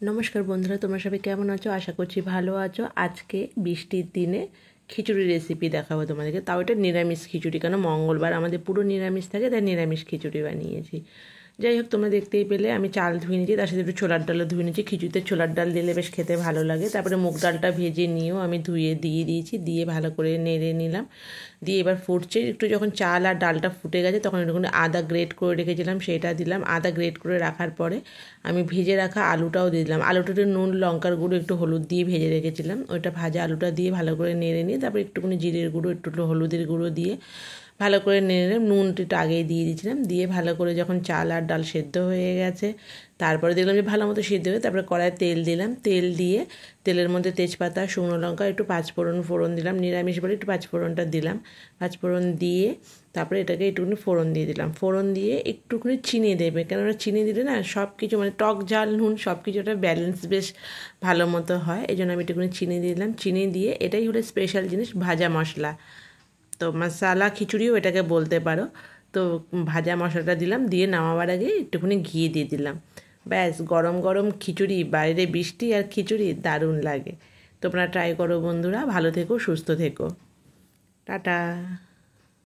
নমস্কার বন্ধুরা, তোমরা সবাই কেমন আছো? আশা করছি ভালো আছো। আজকে বৃষ্টির দিনে খিচুড়ি রেসিপি দেখাবো তোমাদেরকে। তাও এটা নিরামিষ খিচুড়ি, কেন মঙ্গলবার আমাদের পুরো নিরামিষ থাকে, তাই নিরামিষ খিচুড়ি বানিয়েছি। যাই হোক, তোমরা দেখতেই পেলে আমি চাল ধুয়ে নিয়েছি, তার সাথে একটু ছোলার ডালও ধুয়ে নিয়েছি। খিচুড়িতে ছোলার ডাল দিলে বেশ খেতে ভালো লাগে। তারপরে মুগ ডালটা ভেজে নিয়েও আমি ধুয়ে দিয়ে দিয়েছি, দিয়ে ভালো করে নেড়ে নিলাম। দিয়ে এবার ফুটছে, একটু যখন চাল আর ডালটা ফুটে গেছে তখন একটু আদা গ্রেট করে রেখেছিলাম সেটা দিলাম। আদা গ্রেট করে রাখার পরে আমি ভেজে রাখা আলুটাও দিয়ে দিলাম। আলুটা একটু নুন, লঙ্কার গুঁড়ো, একটু হলুদ দিয়ে ভেজে রেখেছিলাম। ওইটা ভাজা আলুটা দিয়ে ভালো করে নেড়ে নিয়ে তারপরে একটুখানি জিরের গুঁড়ো, একটু হলুদের গুঁড়ো দিয়ে ভালো করে নেড়ে নিলাম। নুনটা একটু আগেই দিয়ে দিয়েছিলাম। দিয়ে ভালো করে যখন চাল আর ডাল সেদ্ধ হয়ে গেছে তারপরে দেখলাম যে ভালো মতো সেদ্ধ হয়ে, তারপরে কড়ায় তেল দিলাম। তেল দিয়ে তেলের মধ্যে তেজপাতা, শুকনো লঙ্কা, একটু পাঁচফোড়ন দিলাম। নিরামিষ বলে একটু পাঁচফোড়নটা দিলাম। পাঁচফোড়ন দিয়ে তারপরে এটাকে একটুখানি ফোড়ন দিয়ে দিলাম। ফোড়ন দিয়ে একটুখানি চিনি দেবে, কেননা চিনি দিলে না সব কিছু মানে টক ঝাল নুন সব কিছুটা ব্যালেন্স বেশ ভালো মতো হয়। এই জন্য আমি একটুখানি চিনি দিয়ে দিলাম। চিনি দিয়ে এটাই হলো স্পেশাল জিনিস, ভাজা মশলা। তো মশালা খিচুড়িও এটাকে বলতে পারো। তো ভাজা মশলাটা দিলাম, দিয়ে নামাবার আগে একটুখানি ঘি দিয়ে দিলাম। ব্যাস, গরম গরম খিচুড়ি, বাইরে বৃষ্টি আর খিচুড়ি দারুণ লাগে। তোমরা ট্রাই করো বন্ধুরা। ভালো থেকো, সুস্থ থেকো। টাটা।